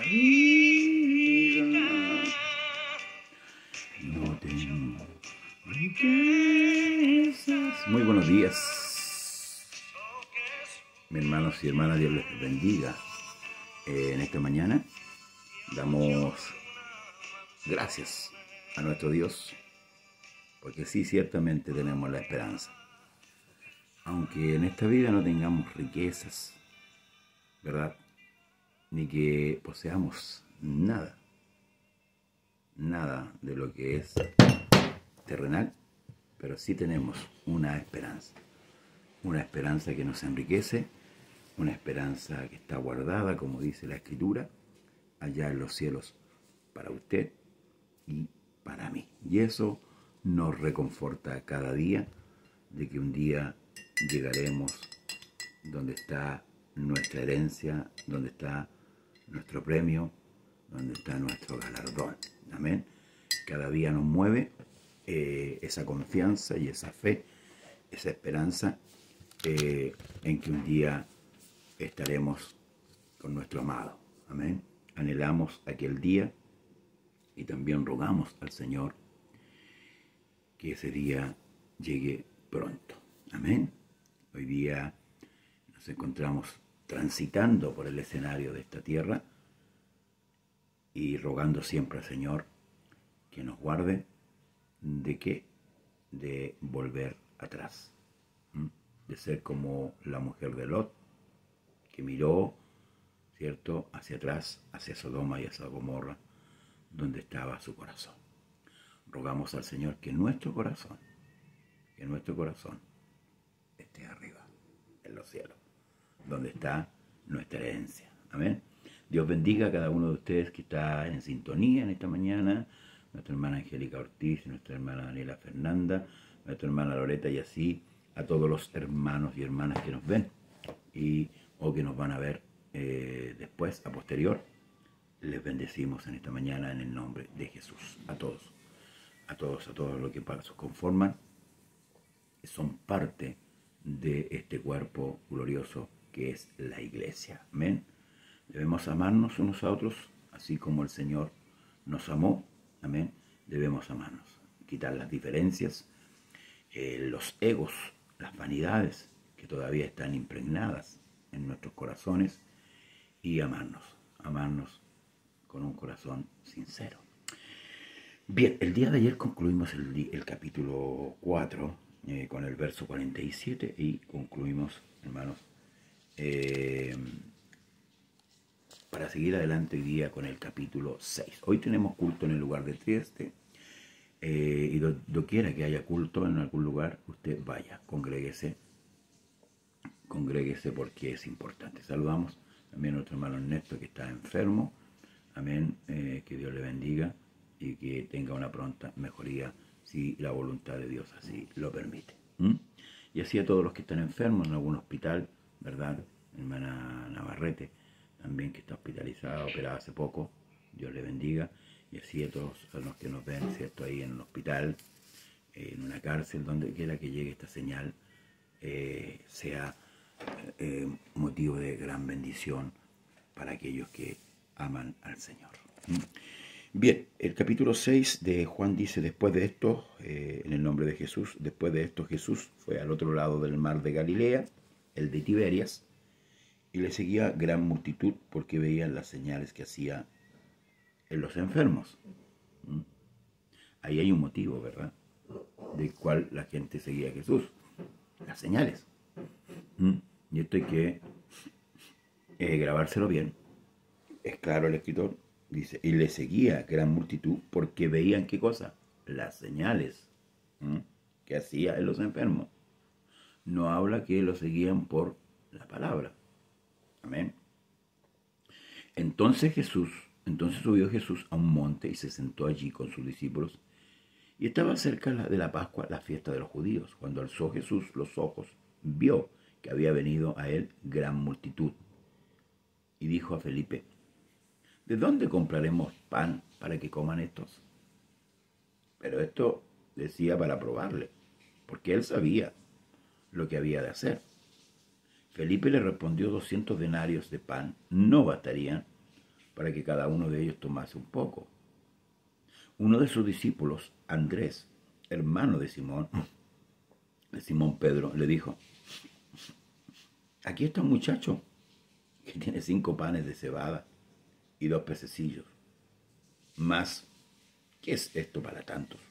vida no tengo riquezas. Muy buenos días, mis hermanos y hermanas, Dios les bendiga. En esta mañana damos gracias a nuestro Dios, porque sí, ciertamente tenemos la esperanza. Aunque en esta vida no tengamos riquezas, ¿verdad? Ni que poseamos nada de lo que es terrenal, pero sí tenemos una esperanza que nos enriquece, una esperanza que está guardada, como dice la Escritura, allá en los cielos para usted y para mí. Y eso nos reconforta cada día de que un día llegaremos donde está nuestra herencia, donde está nuestro premio, donde está nuestro galardón. Amén. Cada día nos mueve esa confianza y esa fe, esa esperanza en que un día estaremos con nuestro amado. Amén. Anhelamos aquel día y también rogamos al Señor que ese día llegue pronto. Amén. Hoy día nos encontramos transitando por el escenario de esta tierra y rogando siempre al Señor que nos guarde de qué, de volver atrás, de ser como la mujer de Lot, que miró, ¿cierto?, hacia atrás, hacia Sodoma y hacia Gomorra, donde estaba su corazón. Rogamos al Señor que nuestro corazón esté arriba, en los cielos, donde está nuestra herencia. Amén. Dios bendiga a cada uno de ustedes que está en sintonía en esta mañana. Nuestra hermana Angélica Ortiz, nuestra hermana Daniela Fernanda, nuestra hermana Loreta, y así a todos los hermanos y hermanas que nos ven o que nos van a ver después, a posterior. Les bendecimos en esta mañana en el nombre de Jesús. A todos los que para sus conforman, son parte de este cuerpo glorioso que es la iglesia. Amén. Debemos amarnos unos a otros, así como el Señor nos amó. Amén. Debemos amarnos, quitar las diferencias, los egos, las vanidades que todavía están impregnadas en nuestros corazones, y amarnos con un corazón sincero. Bien, el día de ayer concluimos el capítulo 4 con el verso 47 y concluimos, hermanos, para seguir adelante hoy día con el capítulo 6. Hoy tenemos culto en el lugar de Trieste, y doquiera que haya culto en algún lugar, usted vaya, congréguese porque es importante. Saludamos también a nuestro hermano Ernesto, que está enfermo. Amén. Que Dios le bendiga y que tenga una pronta mejoría, si la voluntad de Dios así lo permite. Y así a todos los que están enfermos en algún hospital, ¿verdad? Hermana Navarrete, también, que está hospitalizada, operada hace poco, Dios le bendiga. Y así a todos los que nos ven, ¿cierto?, ahí en un hospital, en una cárcel, donde quiera que llegue esta señal, sea motivo de gran bendición para aquellos que aman al Señor. Bien, el capítulo 6 de Juan dice: después de esto, en el nombre de Jesús, después de esto Jesús fue al otro lado del mar de Galilea, el de Tiberias, y le seguía gran multitud porque veían las señales que hacía en los enfermos. Ahí hay un motivo, ¿verdad?, del cual la gente seguía a Jesús: las señales. Y esto hay que grabárselo bien. Es claro, el escritor dice: y le seguía gran multitud porque veían, ¿qué cosa? Las señales que hacía en los enfermos. No habla que lo seguían por la palabra. Amén. Entonces subió Jesús a un monte y se sentó allí con sus discípulos. Y estaba cerca de la Pascua, la fiesta de los judíos. Cuando alzó Jesús los ojos, vio que había venido a él gran multitud. Y dijo a Felipe: ¿de dónde compraremos pan para que coman estos? Pero esto decía para probarle, porque él sabía lo que había de hacer. Felipe le respondió: 200 denarios de pan no bastarían para que cada uno de ellos tomase un poco. Uno de sus discípulos, Andrés, hermano de Simón Pedro, le dijo: aquí está un muchacho que tiene 5 panes de cebada y 2 pececillos. Mas, ¿qué es esto para tantos?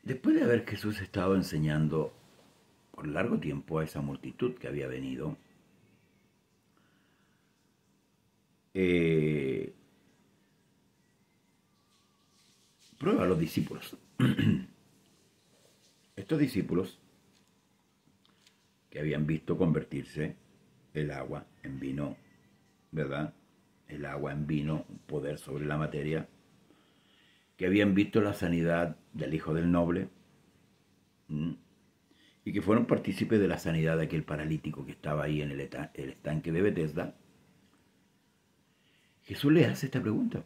Después de haber Jesús estado enseñando por largo tiempo a esa multitud que había venido, prueba a los discípulos. Estos discípulos que habían visto convertirse el agua en vino, ¿verdad? El agua en vino, un poder sobre la materia, que habían visto la sanidad del hijo del noble, y que fueron partícipes de la sanidad de aquel paralítico que estaba ahí en el estanque de Betesda. Jesús les hace esta pregunta: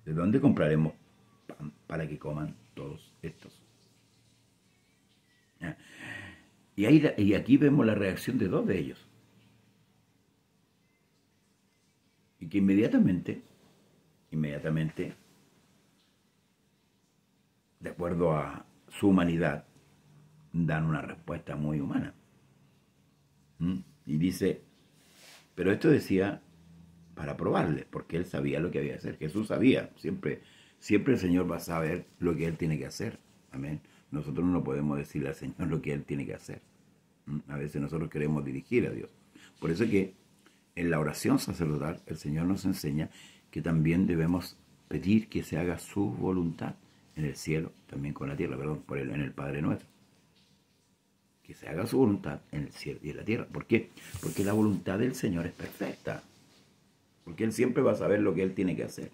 ¿de dónde compraremos pan para que coman todos estos? Y aquí vemos la reacción de 2 de ellos. Y que inmediatamente, de acuerdo a su humanidad, dan una respuesta muy humana. Y dice, pero esto decía para probarle, porque él sabía lo que había que hacer. Jesús sabía, siempre el Señor va a saber lo que él tiene que hacer. Amén. Nosotros no podemos decirle al Señor lo que él tiene que hacer. A veces nosotros queremos dirigir a Dios. Por eso es que en la oración sacerdotal el Señor nos enseña que también debemos pedir que se haga su voluntad en el cielo, también con la tierra, en el Padre Nuestro. Que se haga su voluntad en el cielo y en la tierra. ¿Por qué? Porque la voluntad del Señor es perfecta. Porque Él siempre va a saber lo que Él tiene que hacer.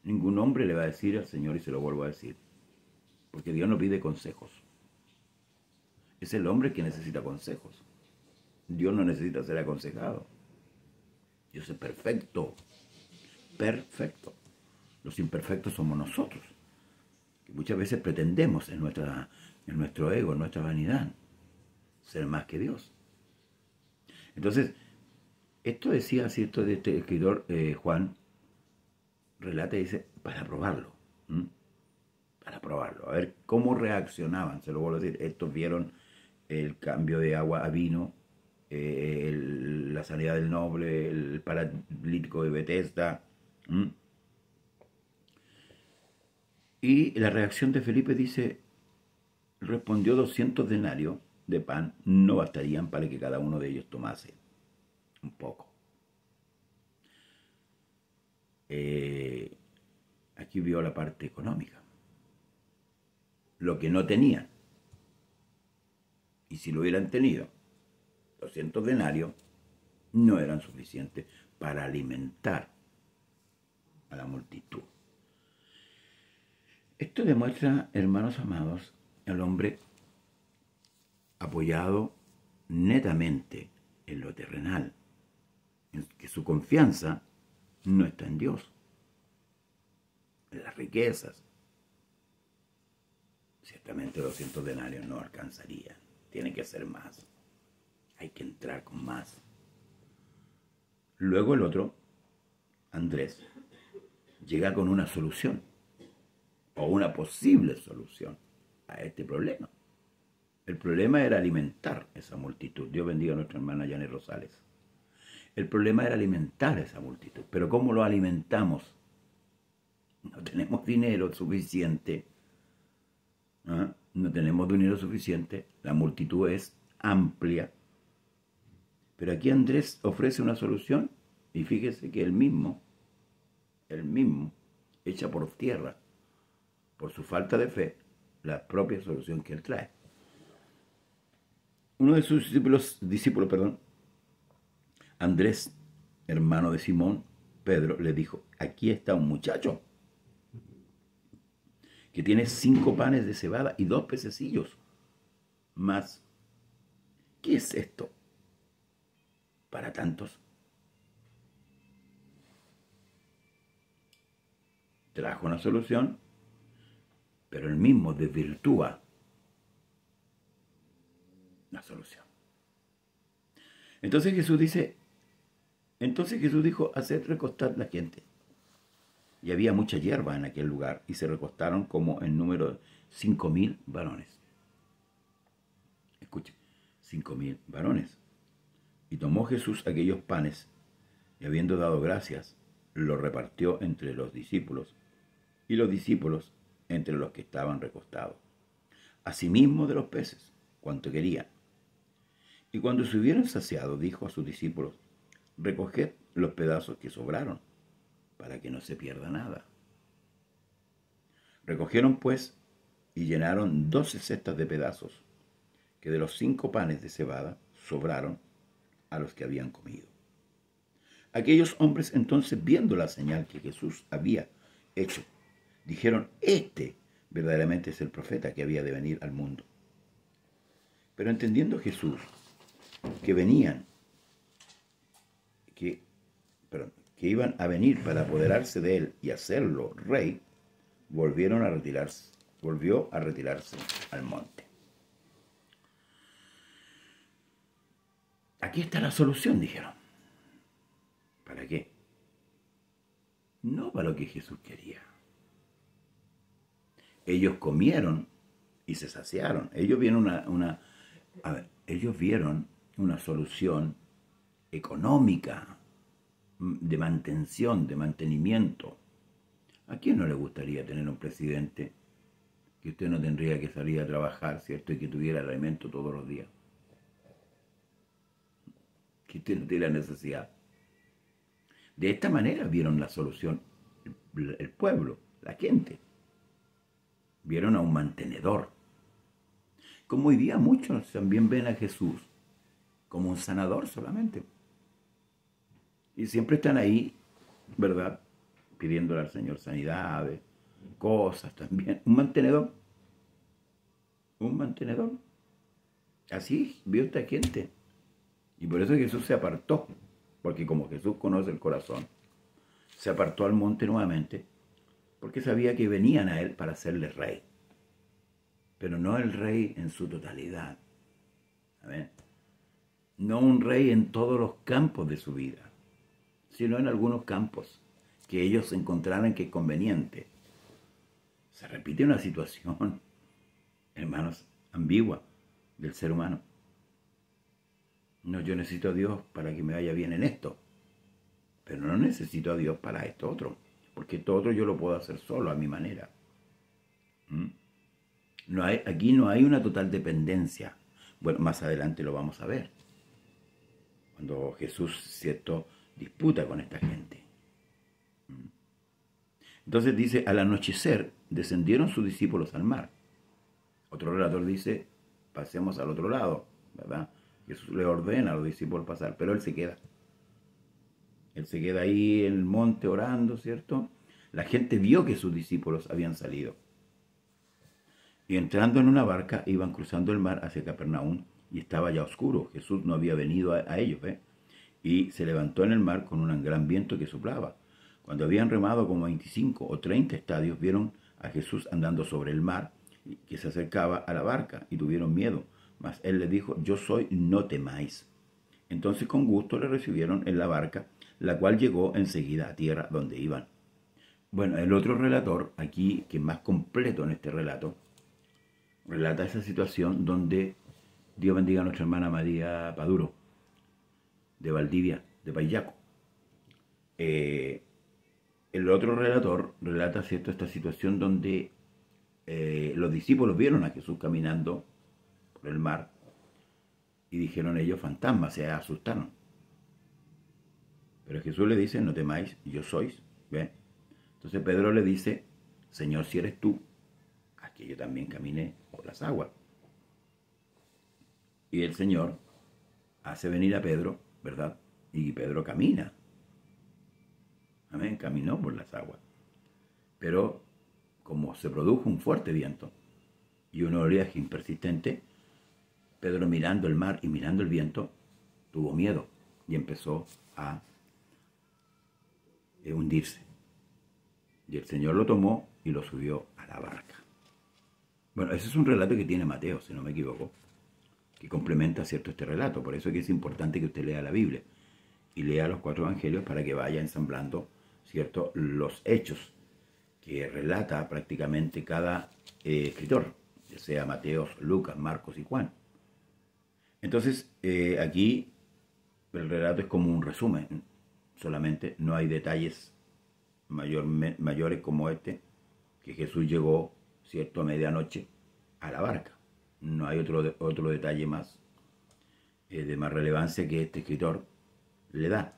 Ningún hombre le va a decir al Señor, y se lo vuelvo a decir, porque Dios no pide consejos. Es el hombre que necesita consejos. Dios no necesita ser aconsejado. Dios es perfecto. Perfecto. Los imperfectos somos nosotros, que muchas veces pretendemos en nuestro ego, en nuestra vanidad, ser más que Dios. Entonces, esto decía, cierto, de este escritor Juan, relata y dice, para probarlo. Para probarlo, a ver cómo reaccionaban. Se lo vuelvo a decir, estos vieron el cambio de agua a vino, la sanidad del noble, el paralítico de Betesda. Y la reacción de Felipe dice, respondió: 200 denarios de pan no bastarían para que cada uno de ellos tomase un poco. Aquí vio la parte económica, lo que no tenían. Y si lo hubieran tenido, 200 denarios no eran suficientes para alimentar a la multitud. Esto demuestra, hermanos amados, al hombre apoyado netamente en lo terrenal, en que su confianza no está en Dios, en las riquezas. Ciertamente 200 denarios no alcanzarían, tiene que ser más, hay que entrar con más. Luego el otro, Andrés, llega con una solución, o una posible solución a este problema. El problema era alimentar esa multitud. Dios bendiga a nuestra hermana Janet Rosales. El problema era alimentar a esa multitud. Pero ¿cómo lo alimentamos? No tenemos dinero suficiente. No tenemos dinero suficiente. La multitud es amplia. Pero aquí Andrés ofrece una solución. Y fíjese que él mismo, echa por tierra, por su falta de fe, la propia solución que él trae. Uno de sus discípulos, Andrés, hermano de Simón Pedro, le dijo, aquí está un muchacho que tiene 5 panes de cebada y 2 pececillos. Mas, ¿qué es esto para tantos? Trajo una solución, pero él mismo desvirtúa una solución. Entonces Jesús dijo, haced recostar la gente. Y había mucha hierba en aquel lugar, y se recostaron como en número 5.000 varones. Escuche, 5.000 varones. Y tomó Jesús aquellos panes, y habiendo dado gracias, los repartió entre los discípulos, y los discípulos entre los que estaban recostados. Asimismo de los peces, cuanto querían. Y cuando se hubieron saciado, dijo a sus discípulos, recoged los pedazos que sobraron, para que no se pierda nada. Recogieron pues, y llenaron 12 cestas de pedazos, que de los 5 panes de cebada sobraron a los que habían comido. Aquellos hombres entonces, viendo la señal que Jesús había hecho, dijeron, este verdaderamente es el profeta que había de venir al mundo. Pero entendiendo Jesús que iban a venir para apoderarse de él y hacerlo rey, volvió a retirarse al monte. Aquí está la solución, dijeron. ¿Para qué? No para lo que Jesús quería. Ellos comieron y se saciaron. Ellos vieron ellos vieron una solución económica, de mantención, de mantenimiento. ¿A quién no le gustaría tener un presidente que usted no tendría que salir a trabajar, ¿cierto? Y que tuviera alimento todos los días? Que usted no tiene la necesidad. De esta manera vieron la solución el pueblo, la gente. Vieron a un mantenedor. Como hoy día muchos también ven a Jesús como un sanador solamente. Y siempre están ahí, ¿verdad? Pidiéndole al Señor sanidades, cosas también. Un mantenedor. Un mantenedor. Así vio esta gente. Y por eso Jesús se apartó. Porque como Jesús conoce el corazón, se apartó al monte nuevamente, porque sabía que venían a él para hacerle rey. Pero no el rey en su totalidad. ¿Amén? No un rey en todos los campos de su vida, sino en algunos campos que ellos encontraran que es conveniente. Se repite una situación, hermanos, ambigua del ser humano. No, yo necesito a Dios para que me vaya bien en esto, pero no necesito a Dios para esto otro, porque esto otro yo lo puedo hacer solo, a mi manera. Aquí no hay una total dependencia. Bueno, más adelante lo vamos a ver, cuando Jesús, ¿cierto?, disputa con esta gente. Entonces dice, al anochecer descendieron sus discípulos al mar. Otro relator dice, pasemos al otro lado, ¿verdad? Jesús le ordena a los discípulos pasar, pero él se queda. Él se queda ahí en el monte orando, ¿cierto? La gente vio que sus discípulos habían salido. Y entrando en una barca, iban cruzando el mar hacia Capernaum, y estaba ya oscuro. Jesús no había venido a ellos, y se levantó en el mar con un gran viento que soplaba. Cuando habían remado como 25 o 30 estadios, vieron a Jesús andando sobre el mar, que se acercaba a la barca, y tuvieron miedo. Mas él les dijo, yo soy, no temáis. Entonces con gusto le recibieron en la barca, la cual llegó enseguida a tierra donde iban. Bueno, el otro relator, aquí, que es más completo en este relato, relata esa situación donde, Dios bendiga a nuestra hermana María Paduro, de Valdivia, de Payaco. El otro relator relata, ¿cierto?, esta situación donde los discípulos vieron a Jesús caminando por el mar y dijeron ellos, fantasmas, se asustaron. Pero Jesús le dice, no temáis, yo sois. ¿Ven? Entonces Pedro le dice, Señor, si eres tú, aquí yo también caminé por las aguas. Y el Señor hace venir a Pedro, ¿verdad? Y Pedro camina. Amén, caminó por las aguas. Pero como se produjo un fuerte viento y un oleaje persistente, Pedro, mirando el mar y mirando el viento, tuvo miedo y empezó a hundirse. Y el Señor lo tomó y lo subió a la barca. Bueno, ese es un relato que tiene Mateo, si no me equivoco. que complementa, ¿cierto?, este relato. Por eso es que es importante que usted lea la Biblia y lea los 4 evangelios para que vaya ensamblando, ¿cierto?, los hechos que relata prácticamente cada escritor, ya sea Mateo, Lucas, Marcos y Juan. Entonces, aquí el relato es como un resumen, solamente no hay detalles mayores como este, que Jesús llegó, ¿cierto?, a medianoche a la barca. No hay otro detalle más de más relevancia que este escritor le da.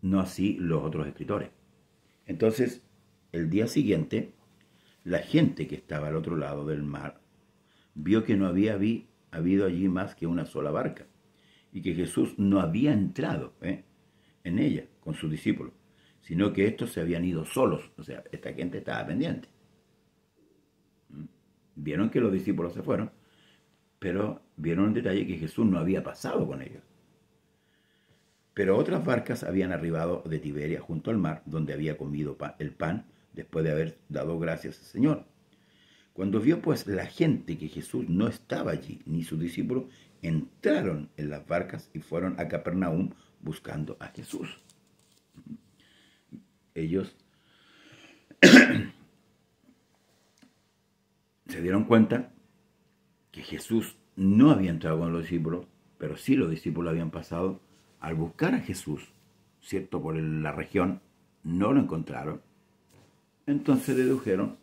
No así los otros escritores. Entonces, el día siguiente, la gente que estaba al otro lado del mar vio que no había habido allí más que una sola barca y que Jesús no había entrado en ella con sus discípulos, sino que estos se habían ido solos. O sea, esta gente estaba pendiente. Vieron que los discípulos se fueron, pero vieron un detalle, que Jesús no había pasado con ellos. Pero otras barcas habían arribado de Tiberia junto al mar, donde había comido el pan después de haber dado gracias al Señor. Cuando vio pues la gente que Jesús no estaba allí, ni sus discípulos, entraron en las barcas y fueron a Capernaum buscando a Jesús. Ellos se dieron cuenta que Jesús no había entrado con los discípulos, pero sí los discípulos habían pasado. Al buscar a Jesús, ¿cierto?, por la región, no lo encontraron. Entonces dedujeron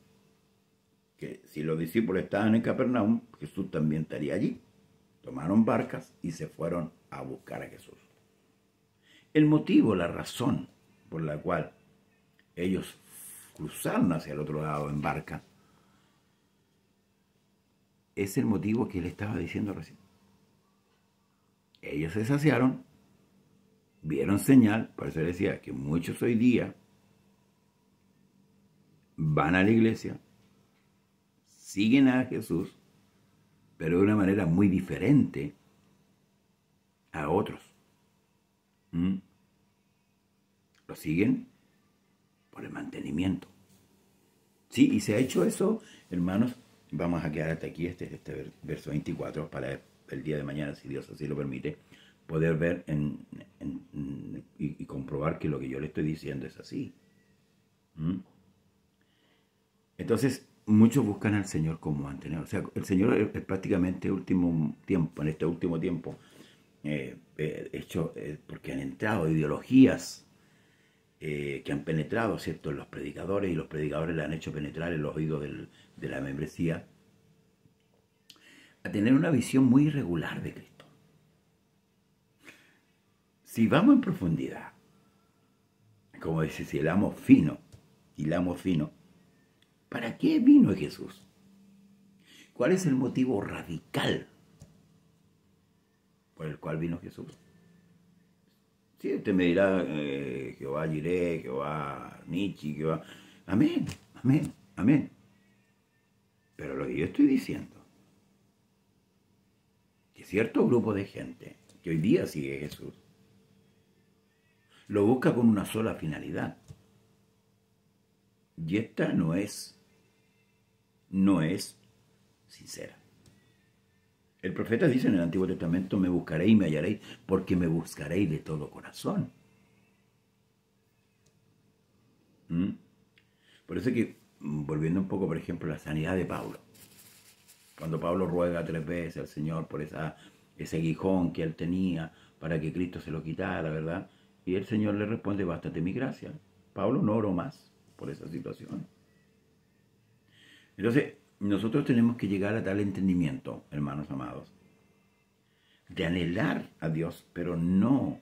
que si los discípulos estaban en Capernaum, Jesús también estaría allí. Tomaron barcas y se fueron a buscar a Jesús. El motivo, la razón por la cual ellos cruzaron hacia el otro lado en barca, es el motivo que él estaba diciendo recién. Ellos se saciaron, vieron señal, por eso decía que muchos hoy día van a la iglesia, siguen a Jesús, pero de una manera muy diferente a otros. Lo siguen por el mantenimiento. Sí, y se ha hecho eso, hermanos. Vamos a quedar hasta aquí, este verso 24, para el día de mañana, si Dios así lo permite, poder ver y comprobar que lo que yo le estoy diciendo es así. Entonces, muchos buscan al Señor como mantenedor. O sea, el Señor es prácticamente en este último tiempo, hecho porque han entrado ideologías que han penetrado, ¿cierto?, en los predicadores, y los predicadores le han hecho penetrar en los oídos de la membresía, a tener una visión muy irregular de Cristo. Si vamos en profundidad, como dice, si hilamos fino, ¿para qué vino Jesús? ¿Cuál es el motivo radical por el cual vino Jesús? Sí, usted me dirá, Jehová Jireh, Jehová Nichi, Jehová... Amén, amén, amén. Pero lo que yo estoy diciendo, que cierto grupo de gente que hoy día sigue a Jesús, lo busca con una sola finalidad. Y esta no es sincera. El profeta dice en el Antiguo Testamento: me buscaréis y me hallaréis, porque me buscaréis de todo corazón. Por eso es que, volviendo un poco, por ejemplo, a la sanidad de Pablo, cuando Pablo ruega 3 veces al Señor por ese aguijón que él tenía, para que Cristo se lo quitara, ¿verdad? Y el Señor le responde: bástate mi gracia. Pablo no oró más por esa situación. Entonces, nosotros tenemos que llegar a tal entendimiento, hermanos amados, de anhelar a Dios, pero no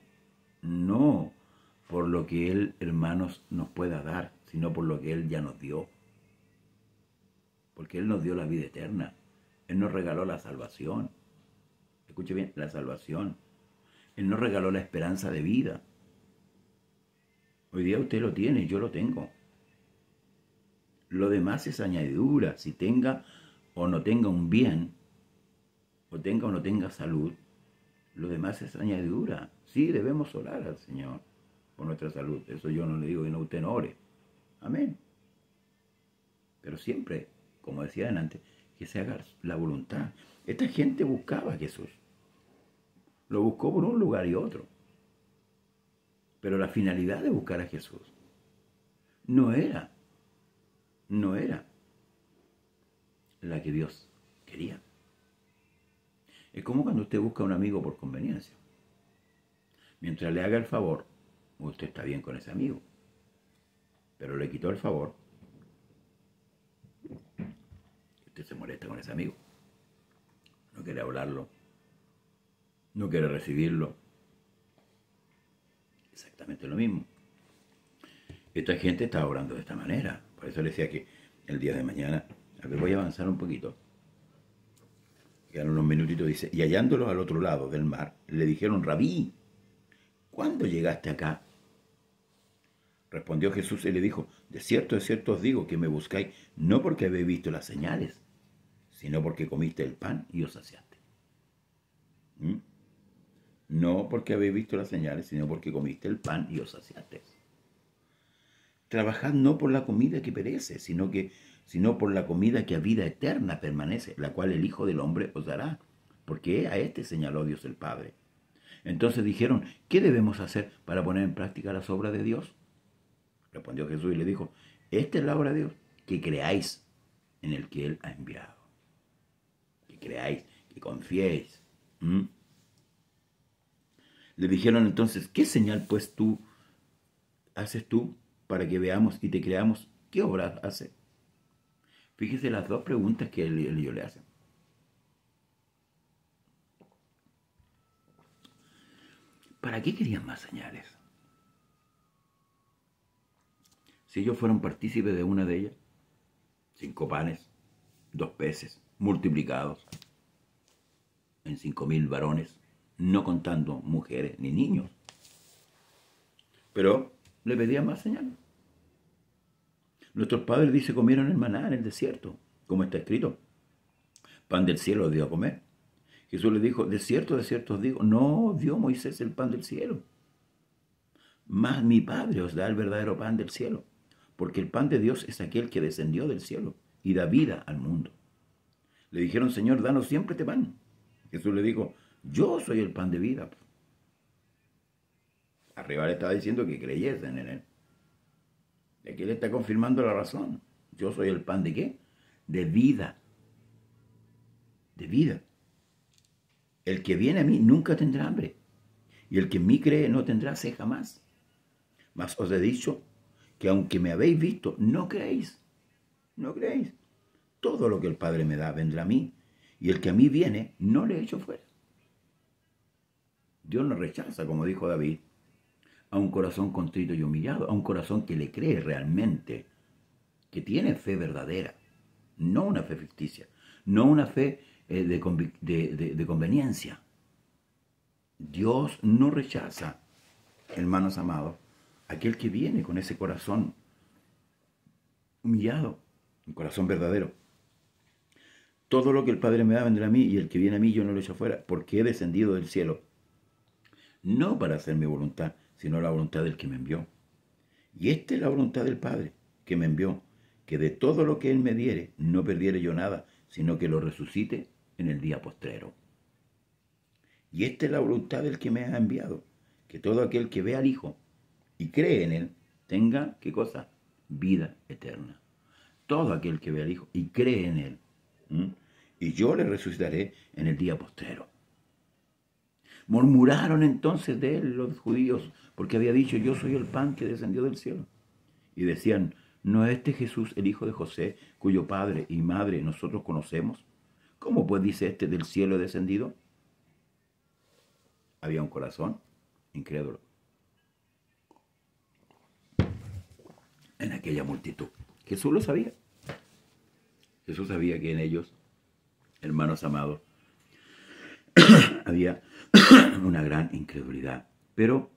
por lo que Él, hermanos, nos pueda dar, sino por lo que Él ya nos dio. Porque Él nos dio la vida eterna. Él nos regaló la salvación. Escuche bien, la salvación. Él nos regaló la esperanza de vida. Hoy día usted lo tiene, yo lo tengo. Lo demás es añadidura. Si tenga o no tenga un bien, o tenga o no tenga salud, lo demás es añadidura. Sí, debemos orar al Señor por nuestra salud. Eso yo no le digo que no, usted no ore. Amén. Pero siempre, como decía antes, que se haga la voluntad. Esta gente buscaba a Jesús. Lo buscó por un lugar y otro. Pero la finalidad de buscar a Jesús no era la que Dios quería. Es como cuando usted busca a un amigo por conveniencia. Mientras le haga el favor, usted está bien con ese amigo. Pero le quitó el favor, usted se molesta con ese amigo. No quiere hablarlo, no quiere recibirlo. Exactamente lo mismo. Esta gente estaba orando de esta manera. Por eso le decía que el día de mañana, a ver, voy a avanzar un poquito. Quedan unos minutitos, dice, y hallándolos al otro lado del mar, le dijeron, Rabí, ¿cuándo llegaste acá? Respondió Jesús y le dijo, de cierto os digo que me buscáis, no porque habéis visto las señales, sino porque comiste el pan y os saciaste. No porque habéis visto las señales, sino porque comiste el pan y os saciaste. Trabajad no por la comida que perece, sino por la comida que a vida eterna permanece, la cual el Hijo del Hombre os dará, porque a este señaló Dios el Padre. Entonces dijeron, ¿qué debemos hacer para poner en práctica las obras de Dios? Respondió Jesús y le dijo, esta es la obra de Dios, que creáis en el que Él ha enviado. Que creáis, que confiéis. Le dijeron entonces, ¿qué señal pues haces tú para que veamos y te creamos? ¿Qué obras hace? Fíjese las dos preguntas que ellos le hacen. ¿Para qué querían más señales? Si ellos fueron partícipes de una de ellas, 5 panes, 2 peces, multiplicados en 5.000 varones, no contando mujeres ni niños. Pero le pedían más señales. Nuestros padres, dice, comieron el maná en el desierto, como está escrito. Pan del cielo les dio a comer. Jesús le dijo, de cierto os digo, no dio Moisés el pan del cielo. Mas mi Padre os da el verdadero pan del cielo. Porque el pan de Dios es aquel que descendió del cielo y da vida al mundo. Le dijeron, Señor, danos siempre este pan. Jesús le dijo, yo soy el pan de vida. Arriba le estaba diciendo que creyesen en él. Y aquí le está confirmando la razón. Yo soy el pan de ¿qué? De vida. De vida. El que viene a mí nunca tendrá hambre. Y el que en mí cree no tendrá sed jamás. Mas os he dicho que aunque me habéis visto, no creéis. No creéis. Todo lo que el Padre me da vendrá a mí. Y el que a mí viene, no le echo fuera. Dios no rechaza, como dijo David, a un corazón contrito y humillado, a un corazón que le cree realmente, que tiene fe verdadera, no una fe ficticia, no una fe de conveniencia. Dios no rechaza, hermanos amados, aquel que viene con ese corazón humillado, un corazón verdadero. Todo lo que el Padre me da vendrá a mí, y el que viene a mí yo no lo echo fuera, porque he descendido del cielo, no para hacer mi voluntad, sino la voluntad del que me envió. Y esta es la voluntad del Padre, que me envió, que de todo lo que Él me diere, no perdiere yo nada, sino que lo resucite en el día postrero. Y esta es la voluntad del que me ha enviado, que todo aquel que ve al Hijo y cree en Él, tenga, ¿qué cosa? Vida eterna. Todo aquel que ve al Hijo y cree en Él. Y yo le resucitaré en el día postrero. Murmuraron entonces de él los judíos, porque había dicho, yo soy el pan que descendió del cielo. Y decían, ¿no es este Jesús el hijo de José, cuyo padre y madre nosotros conocemos? ¿Cómo pues dice este del cielo he descendido? Había un corazón incrédulo en aquella multitud. Jesús lo sabía. Jesús sabía que en ellos, hermanos amados, había una gran incredulidad, pero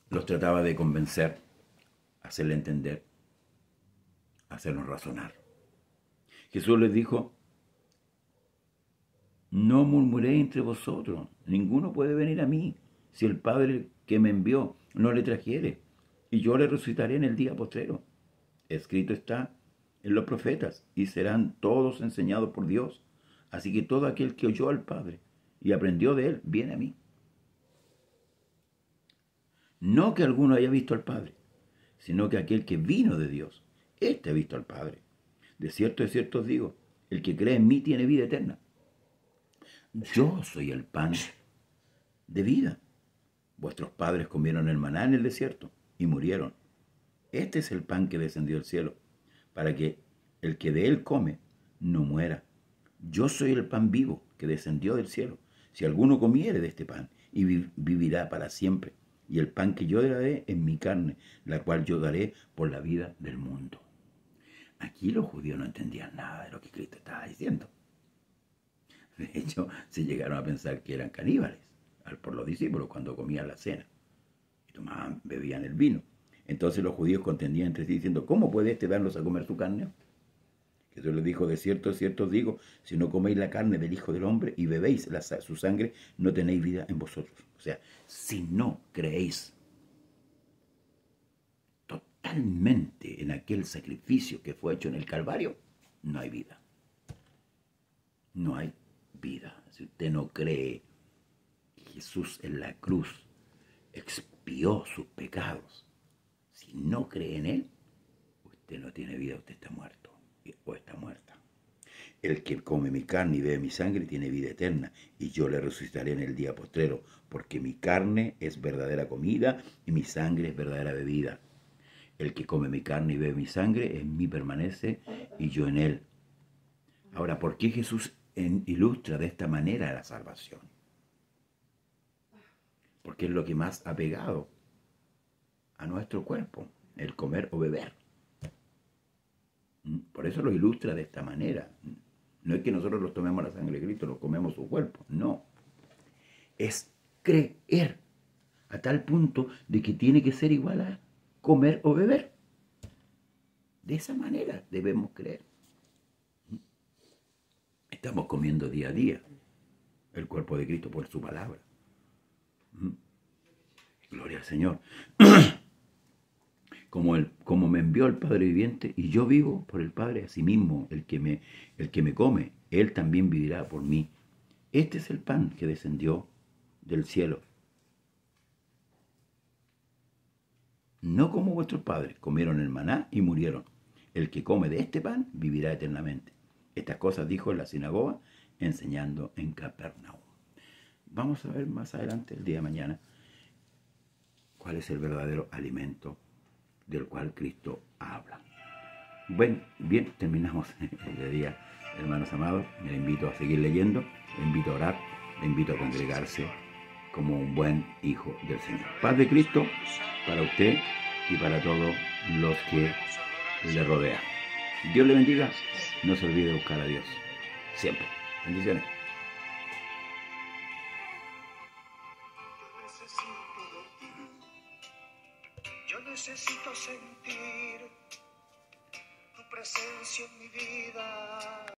los trataba de convencer, hacerle entender, hacernos razonar. Jesús les dijo, no murmuréis entre vosotros, ninguno puede venir a mí si el Padre que me envió no le trajere, y yo le resucitaré en el día postrero. Escrito está, en los profetas, y serán todos enseñados por Dios. Así que todo aquel que oyó al Padre y aprendió de él, viene a mí. No que alguno haya visto al Padre, sino que aquel que vino de Dios, éste ha visto al Padre. De cierto os digo, el que cree en mí tiene vida eterna. Yo soy el pan de vida. Vuestros padres comieron el maná en el desierto y murieron. Este es el pan que descendió del cielo, para que el que de él come no muera. Yo soy el pan vivo que descendió del cielo. Si alguno comiere de este pan, y vivirá para siempre. Y el pan que yo daré es mi carne, la cual yo daré por la vida del mundo. Aquí los judíos no entendían nada de lo que Cristo estaba diciendo. De hecho, se llegaron a pensar que eran caníbales por los discípulos cuando comían la cena y tomaban, bebían el vino. Entonces los judíos contendían entre sí diciendo, ¿cómo puede este darnos a comer su carne? Jesús les dijo, de cierto os digo, si no coméis la carne del Hijo del Hombre y bebéis su sangre, no tenéis vida en vosotros. O sea, si no creéis totalmente en aquel sacrificio que fue hecho en el Calvario, no hay vida. No hay vida. Si usted no cree que Jesús en la cruz expió sus pecados, si no cree en él, usted no tiene vida, usted está muerto o está muerta. El que come mi carne y bebe mi sangre tiene vida eterna, y yo le resucitaré en el día postrero, porque mi carne es verdadera comida y mi sangre es verdadera bebida. El que come mi carne y bebe mi sangre, en mí permanece y yo en él. Ahora, ¿por qué Jesús ilustra de esta manera la salvación? Porque es lo que más ha pegado a nuestro cuerpo, el comer o beber. Por eso lo ilustra de esta manera. No es que nosotros los tomemos la sangre de Cristo, los comemos su cuerpo, no. Es creer a tal punto de que tiene que ser igual a comer o beber. De esa manera debemos creer. Estamos comiendo día a día el cuerpo de Cristo por su palabra. Gloria al Señor. Como me envió el Padre viviente y yo vivo por el Padre, asimismo el que me come, él también vivirá por mí. Este es el pan que descendió del cielo. No como vuestros padres comieron el maná y murieron. El que come de este pan vivirá eternamente. Estas cosas dijo en la sinagoga, enseñando en Capernaum. Vamos a ver más adelante, el día de mañana, cuál es el verdadero alimento del cual Cristo habla. Bueno, bien, terminamos el día, hermanos amados. Les invito a seguir leyendo, les invito a orar, les invito a congregarse como un buen hijo del Señor. Paz de Cristo para usted y para todos los que le rodean. Dios le bendiga. No se olvide de buscar a Dios. Siempre. Bendiciones. Yo necesito sentir tu presencia en mi vida.